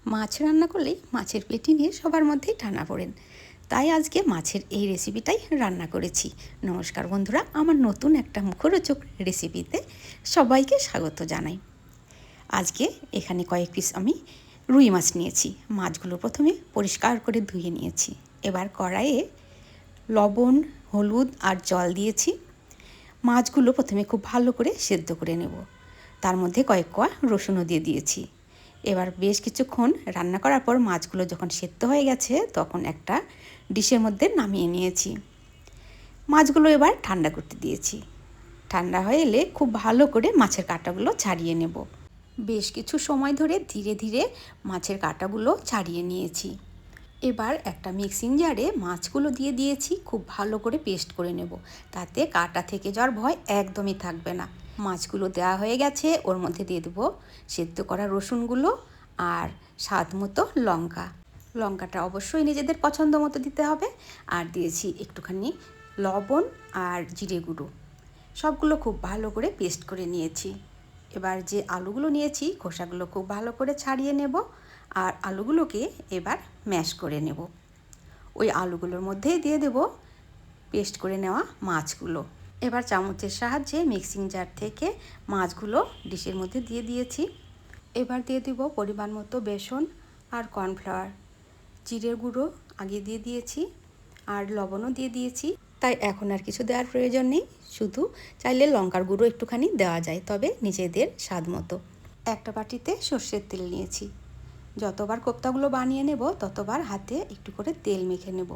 মাছ রান্না করলেই মাছের পেটি নিয়ে সবার মধ্যেই টানা পড়েন। তাই আজকে মাছের এই রেসিপিটাই রান্না করেছি। নমস্কার বন্ধুরা, আমার নতুন একটা মুখরোচক রেসিপিতে সবাইকে স্বাগত জানাই। আজকে এখানে কয়েক পিস আমি রুই মাছ নিয়েছি। মাছগুলো প্রথমে পরিষ্কার করে ধুয়ে নিয়েছি। এবার কড়াইয়ে লবণ, হলুদ আর জল দিয়েছি। মাছগুলো প্রথমে খুব ভালো করে সেদ্ধ করে নেব। তার মধ্যে কয়েক কোয়া রসুনও দিয়ে দিয়েছি। এবার বেশ কিছুক্ষণ রান্না করার পর মাছগুলো যখন সেদ্ধ হয়ে গেছে তখন একটা ডিশের মধ্যে নামিয়ে নিয়েছি। মাছগুলো এবার ঠান্ডা করতে দিয়েছি। ঠান্ডা হয়ে এলে খুব ভালো করে মাছের কাঁটাগুলো ছাড়িয়ে নেব। বেশ কিছু সময় ধরে ধীরে ধীরে মাছের কাঁটাগুলো ছাড়িয়ে নিয়েছি। এবার একটা মিক্সিং জারে মাছগুলো দিয়ে দিয়েছি, খুব ভালো করে পেস্ট করে নেব। তাতে কাঁটা থেকে যাওয়ার ভয় একদমই থাকবে না। মাছগুলো দেওয়া হয়ে গেছে, ওর মধ্যে দিয়ে দেবো সেদ্ধ করা রসুনগুলো আর স্বাদ মতো লঙ্কা। লঙ্কাটা অবশ্যই নিজেদের পছন্দ মতো দিতে হবে। আর দিয়েছি একটুখানি লবণ আর জিরে গুঁড়ো। সবগুলো খুব ভালো করে পেস্ট করে নিয়েছি। এবার যে আলুগুলো নিয়েছি খোসাগুলো খুব ভালো করে ছাড়িয়ে নেব আর আলুগুলোকে এবার ম্যাশ করে নেব। ওই আলুগুলোর মধ্যে দিয়ে দেব পেস্ট করে নেওয়া মাছগুলো। এবার চামচের সাহায্যে মিক্সিং জার থেকে মাছগুলো ডিশের মধ্যে দিয়ে দিয়েছি। এবার দিয়ে দেব পরিমাণ মতো বেসন আর কর্নফ্লাওয়ার। জিরের গুঁড়ো আগে দিয়ে দিয়েছি আর লবণও দিয়ে দিয়েছি, তাই এখন আর কিছু দেওয়ার প্রয়োজন নেই। শুধু চাইলে লঙ্কার গুঁড়ো একটুখানি দেওয়া যায়, তবে নিজেদের স্বাদ মতো। একটা বাটিতে সর্ষের তেল নিয়েছি। যতবার কোপ্তাগুলো বানিয়ে নেব ততবার হাতে একটু করে তেল মেখে নেব।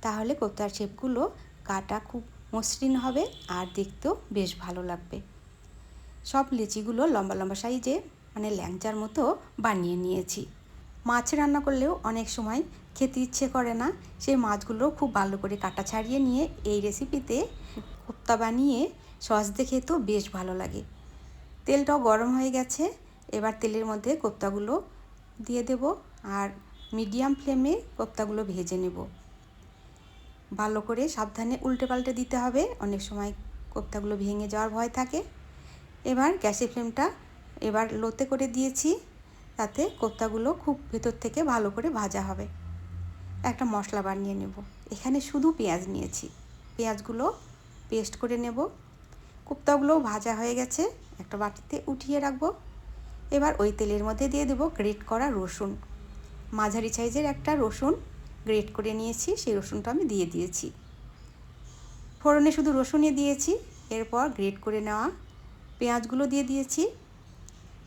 তাহলে কোপ্তার শেপগুলো কাটা খুব মসৃণ হবে আর দেখতেও বেশ ভালো লাগবে। সব লেচিগুলো লম্বা লম্বা সাইজে মানে ল্যাংচার মতো বানিয়ে নিয়েছি। মাছ রান্না করলেও অনেক সময় খেতে ইচ্ছে করে না, সেই মাছগুলো খুব ভালো করে কাটা ছাড়িয়ে নিয়ে এই রেসিপিতে কোপ্তা বানিয়ে সস দিয়ে খেতেও বেশ ভালো লাগে। তেলটাও গরম হয়ে গেছে। এবার তেলের মধ্যে কোপ্তাগুলো দিয়ে দেব আর মিডিয়াম ফ্লেমে কোপ্তাগুলো ভেজে নেব। ভালো করে সাবধানে উল্টে পাল্টে দিতে হবে, অনেক সময় কোপ্তাগুলো ভেঙে যাওয়ার ভয় থাকে। এবার গ্যাসের ফ্লেমটা এবার লোতে করে দিয়েছি, তাতে কোপ্তাগুলো খুব ভেতর থেকে ভালো করে ভাজা হবে। একটা মশলা বানিয়ে নেব। এখানে শুধু পেঁয়াজ নিয়েছি, পেঁয়াজগুলো পেস্ট করে নেব। কোপ্তাগুলো ভাজা হয়ে গেছে, একটা বাটিতে উঠিয়ে রাখবো। এবার ওই তেলের মধ্যে দিয়ে দেবো গ্রেট করা রসুন। মাঝারি সাইজের একটা রসুন গ্রেট করে নিয়েছি, সেই রসুনটা আমি দিয়ে দিয়েছি। ফোড়নে শুধু রসুনই দিয়েছি। এরপর গ্রেট করে নেওয়া পেঁয়াজগুলো দিয়ে দিয়েছি।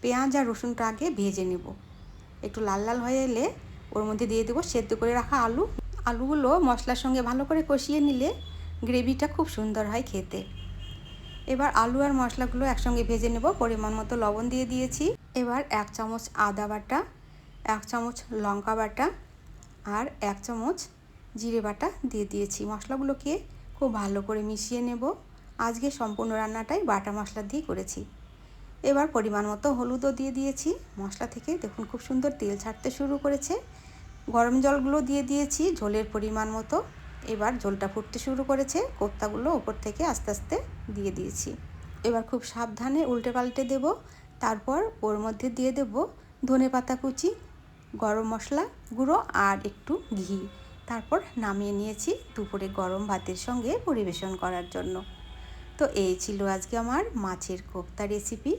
পেঁয়াজ আর রসুনটা আগে ভেজে নেব। একটু লাল লাল হয়ে এলে ওর মধ্যে দিয়ে দেবো সেদ্ধ করে রাখা আলু। আলুগুলো মশলার সঙ্গে ভালো করে কষিয়ে নিলে গ্রেভিটা খুব সুন্দর হয় খেতে। এবার আলু আর মশলাগুলো একসঙ্গে ভেজে নেব। পরিমাণ মতো লবণ দিয়ে দিয়েছি। এবার 1 চামচ আদা বাটা, 1 চামচ লঙ্কা বাটা আর 1 চামচ জিরে বাটা দিয়ে দিয়েছি। মশলাগুলোকে খুব ভালো করে মিশিয়ে নেব। আজকে সম্পূর্ণ রান্নাটাই বাটা মশলা দিয়ে করেছি। এবার পরিমাণ মতো হলুদও দিয়ে দিয়েছি। মশলা থেকে দেখুন খুব সুন্দর তেল ছাড়তে শুরু করেছে। গরম জলগুলো দিয়ে দিয়েছি ঝোলের পরিমাণ মতো। এবার ঝোলটা ফুটতে শুরু করেছে। কোপ্তাগুলো ওপর থেকে আস্তে আস্তে দিয়ে দিয়েছি। এবার খুব সাবধানে উল্টে পাল্টে দেব। তারপর ওর মধ্যে দিয়ে দেব ধনেপাতা কুচি, গরম মশলা গুঁড়ো আর একটু ঘি। তারপর নামিয়ে নিয়েছি দুপুরে গরম ভাতের সঙ্গে পরিবেশন করার জন্য। তো এই ছিল আজকে আমার মাছের কোপ্তা রেসিপি।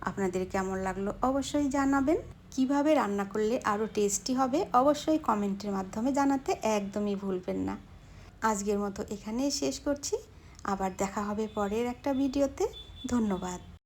আপনাদের কেমন লাগলো অবশ্যই জানাবেন। কিভাবে রান্না করলে আরও টেস্টি হবে অবশ্যই কমেন্টের মাধ্যমে জানাতে একদমই ভুলবেন না। আজকের মতো এখানেই শেষ করছি। আবার দেখা হবে পরের একটা ভিডিওতে। ধন্যবাদ।